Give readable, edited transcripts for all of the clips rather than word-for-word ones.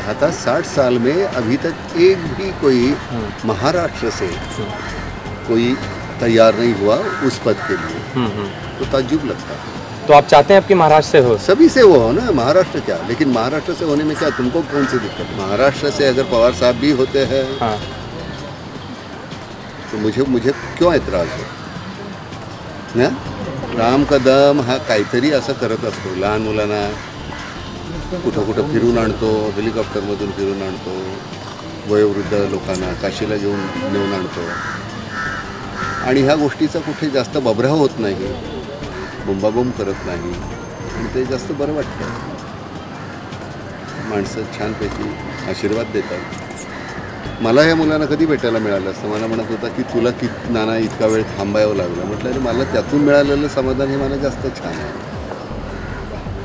कहता 60 साल में अभी तक एक भी कोई महाराष्ट्र से कोई तैयार नहीं हुआ उस पद के लिए, तो ताज्जुब लगता है। तो आप चाहते हैं आपकी महाराष्ट्र से हो? सभी से वो हो ना, महाराष्ट्र क्या, लेकिन महाराष्ट्र से होने में क्या तुमको कौन सी दिक्कत? महाराष्ट्र से अगर पवार साहब भी होते हैं तो मुझे क्यों ऐतराज हो ना? राम कदम हा काहीतरी असं करत असतो, लहान मुलांना कुठं कुठं फिरून आणतो, हेलिकॉप्टरमधून फिरून आणतो, वयोवृद्ध लोकांना काशीला नेऊन आणतो आणि ह्या गोष्टीचा कुठे जास्त बबराव होत नाही, बोंबाबोंब करत नाही आणि ते जास्त बरं वाटतं. माणसं छानपैकी आशीर्वाद देतात. मला ह्या मुलांना कधी भेटायला मिळालं असतं? मला म्हणत होता की तुला नाना इतका वेळ थांबावं लागलं. म्हटलं अरे मला त्यातून मिळालेलं समाधान हे मला जास्त छान आहे.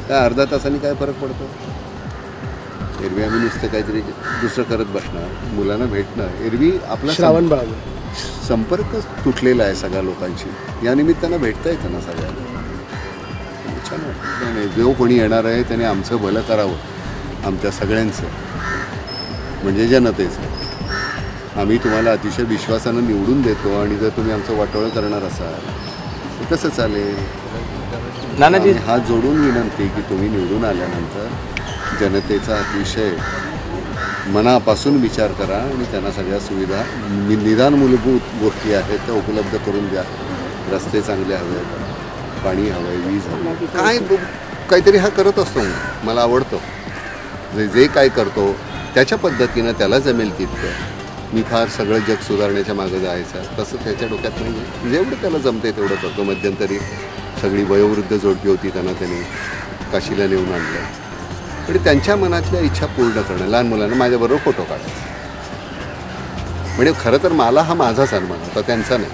काय अर्धा तासाने काय फरक पडतो? एरवी आम्ही नुसतं काहीतरी दुसरं करत बसणार, मुलांना भेटणं. एरवी आपला श्रावणबाळ संपर्क तुटलेला आहे सगळ्या लोकांशी, या निमित्तानं भेटता येतं ना सगळ्यांना, छान वाटतं. नाही जो कोणी येणार आहे त्याने आमचं भलं करावं, आमच्या सगळ्यांचं म्हणजे जनतेचं. आम्ही तुम्हाला अतिशय विश्वासानं निवडून देतो आणि जर तुम्ही आमचं वाटोळं करणार असाल तर कसं चालेल? नानाजी हात जोडून विनंती की तुम्ही निवडून आल्यानंतर जनतेचा अतिशय मनापासून विचार करा आणि त्यांना सगळ्या सुविधा निदान मूलभूत गोष्टी आहेत त्या उपलब्ध करून द्या. रस्ते चांगले हवेत, पाणी हवं आहे, वीज हवी, काय काहीतरी हा करत असतो. मला आवडतं जे काय करतो त्याच्या पद्धतीनं त्याला जमेल तितकं. मी फार सगळं जग सुधारण्याच्या मागं जायचं तसं त्याच्या डोक्यात नाही. जेवढं त्याला जमते तेवढं करतो. मध्यंतरी सगळी वयोवृद्ध जोडपी होती, त्यांना त्याने काशीला नेऊन आणलं आणि त्यांच्या मनातल्या इच्छा पूर्ण करणं. लहान मुलांना माझ्याबरोबर फोटो काढायचा म्हणजे खरं तर मला हा माझा सन्मान होता, त्यांचा नाही.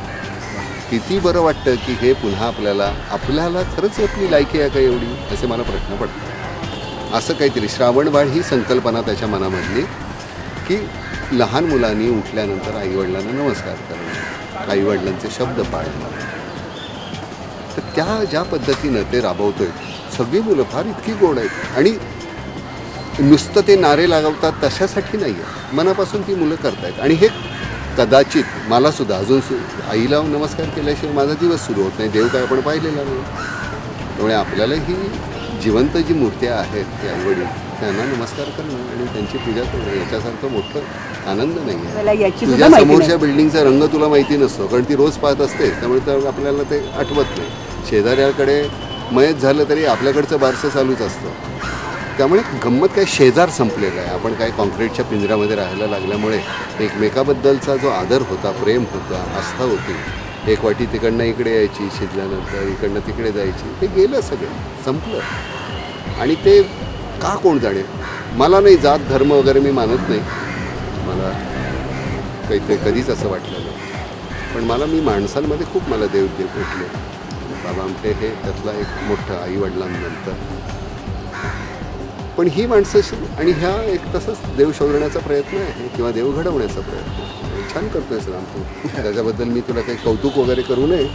किती बरं वाटतं की हे पुन्हा आपल्याला खरंच आपली लायकी आहे का एवढी, असे मला प्रश्न पडतात. असं काहीतरी श्रावणबाळ ही संकल्पना त्याच्या मनामधली की लहान मुलांनी उठल्यानंतर आईवडिलांना नमस्कार करणं, आईवडिलांचे शब्द पाळणं. तर त्या ज्या पद्धतीनं ते राबवतोय, सगळी मुलं फार इतकी गोड आहेत आणि नुसतं ते नारे लागवतात तशासाठी नाही आहे, मनापासून ती मुलं करतायत. आणि हे कदाचित मलासुद्धा अजून आईला नमस्कार केल्याशिवाय माझा दिवस सुरू होत नाही. देव काय आपण पाहिलेला नाही. त्यामुळे आपल्याला ही जिवंत जी मूर्त्या आहेत ते आईवडील त्यांना नमस्कार करणं आणि त्यांची पूजा करणं याच्यासारखं मोठं आनंद नाही आहे. तुझ्या समोरच्या बिल्डिंगचा रंग तुला माहिती नसतो कारण ती रोज पाहत असते, त्यामुळे तर आपल्याला ते आठवत नाही. शेजाऱ्याकडे मयत झालं तरी आपल्याकडचं बारसं चालूच असतं. त्यामुळे गंमत काय शेजार संपलेला आहे. आपण काय कॉन्क्रीटच्या पिंजऱ्यामध्ये राहायला लागल्यामुळे एकमेकाबद्दलचा जो आदर होता, प्रेम होता, आस्था होती, एक वाटी तिकडनं इकडे यायची, शिजल्यानंतर इकडनं तिकडे जायची, ते गेलं, सगळं संपलं. आणि ते का कोण जाणे. मला नाही जात धर्म वगैरे मी मानत नाही, मला काही कधीच असं वाटलं नाही. पण मी माणसांमध्ये खूप मला देव भेटले. बाबा आमटे हे त्यातला एक मोठं आईवडिलांनंतर. पण ही माणसं आणि ह्या एक तसंच देव शोधण्याचा प्रयत्न आहे किंवा देव घडवण्याचा प्रयत्न छान करतोय सर आमचं. त्याच्याबद्दल मी तुला काही कौतुक वगैरे करू नये,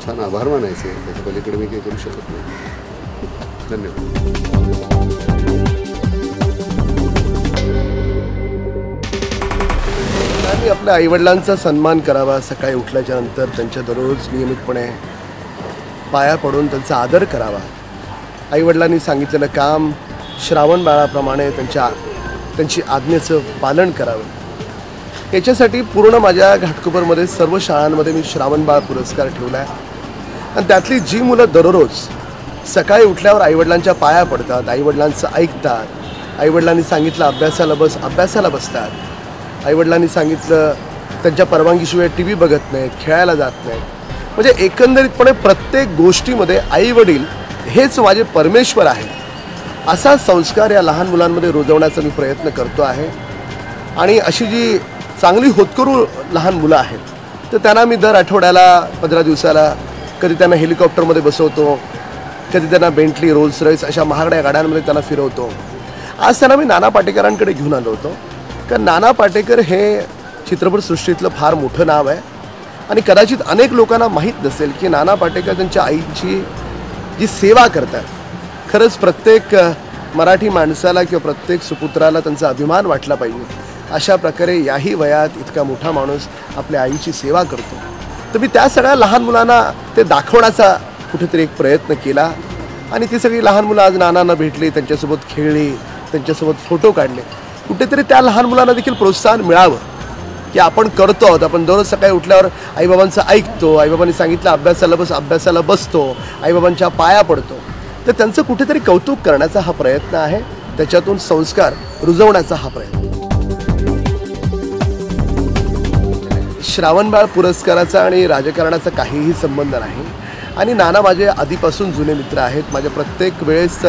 छान आभार मानायचे. त्याच्या पलीकडे मी काही करू शकत नाही. धन्यवाद. आपल्या आईवडिलांचा सन्मान करावा. सकाळी उठल्याच्या नंतर त्यांच्या दररोज नियमितपणे पाया पडून त्यांचा आदर करावा. आईवडिलांनी सांगितलेलं काम श्रावणबाळाप्रमाणे त्यांची आज्ञेचं पालन करावं. याच्यासाठी पूर्ण माझ्या घाटकोपरमध्ये सर्व शाळांमध्ये मी श्रावणबाळ पुरस्कार ठेवला आहे. आणि त्यातली जी मुलं दररोज सकाळी उठल्यावर आईवडिलांच्या पाया पडतात, आईवडिलांचं ऐकतात, आईवडिलांनी सांगितलं अभ्यासाला बसतात, आईवडिलांनी सांगितलं त्यांच्या परवानगीशिवाय TV बघत नाहीत, खेळायला जात नाहीत, म्हणजे एकंदरीतपणे प्रत्येक गोष्टीमध्ये आईवडील हेच माझे परमेश्वर आहेत असा संस्कार या लहान मुलांमध्ये रुजवण्याचा मी प्रयत्न करतो आहे. आणि अशी जी चांगली होतकरू लहान मुलं आहेत तर त्यांना मी दर आठवड्याला 15 दिवसाला कधी त्यांना हेलिकॉप्टरमध्ये बसवतो, कधी त्यांना बेंटली, रोल्स रॉयस अशा महागड्या गाड्यांमध्ये त्यांना फिरवतो. आज त्यांना मी नाना पाटेकरांकडे घेऊन आलो होतो कारण नाना पाटेकर हे चित्रपटसृष्टीतलं फार मोठं नाव आहे. आणि कदाचित अनेक लोकांना माहीत नसेल की नाना पाटेकर त्यांच्या आईची जी सेवा करतात. खरंच प्रत्येक मराठी माणसाला किंवा प्रत्येक सुपुत्राला त्यांचा अभिमान वाटला पाहिजे अशा प्रकारे याही वयात इतका मोठा माणूस आपल्या आईची सेवा करतो. तर मी त्या सगळ्या लहान मुलांना ते दाखवण्याचा कुठेतरी एक प्रयत्न केला आणि ती सगळी लहान मुलं आज नानांना भेटली, त्यांच्यासोबत खेळली, त्यांच्यासोबत फोटो काढले. कुठेतरी त्या लहान मुलांना देखील प्रोत्साहन मिळावं की आपण करतो आहोत, आपण दररोज सकाळी उठल्यावर आईबाबांचं ऐकतो, आईबाबांनी सांगितलं अभ्यासाला बसतो, आईबाबांच्या पाया पडतो. तर त्यांचं कुठेतरी कौतुक करण्याचा हा प्रयत्न आहे, त्याच्यातून संस्कार रुजवण्याचा हा प्रयत्न. श्रावणबाळ पुरस्काराचा आणि राजकारणाचा काहीही संबंध नाही आणि नाना माझे आधीपासून जुने मित्र आहेत. माझ्या प्रत्येक वेळेस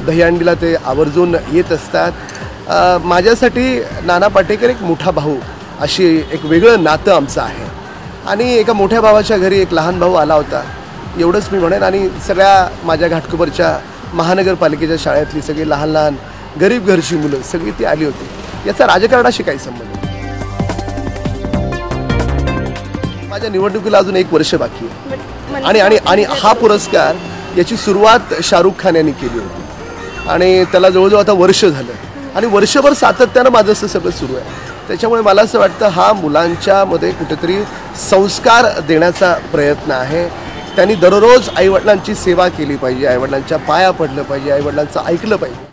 दहीहंडीला ते आवर्जून येत असतात. माझ्यासाठी नाना पाटेकर एक मोठा भाऊ अशी एक वेगळं नातं आमचं आहे आणि एका मोठ्या भावाच्या घरी एक लहान भाऊ आला होता एवढंच मी म्हणेन. आणि सगळ्या माझ्या घाटकोपरच्या महानगरपालिकेच्या शाळेतली सगळी लहान लहान गरीब घरची मुलं सगळी ती आली होती. याचा राजकारणाशी काही संबंध नाही. माझ्या निवडणुकीला अजून 1 वर्ष बाकी आहे आणि हा पुरस्कार याची सुरुवात शाहरुख खान यांनी केली होती आणि त्याला जवळजवळ आता वर्ष झालं आणि वर्षभर सातत्यानं माझं असं सगळं सुरू आहे. त्याच्यामुळे मला असं वाटतं हा मुलांच्यामध्ये कुठेतरी संस्कार देण्याचा प्रयत्न आहे. त्यांनी दररोज आईवडिलांची सेवा केली पाहिजे, आईवडिलांच्या पाया पडलं पाहिजे, आईवडिलांचं ऐकलं पाहिजे.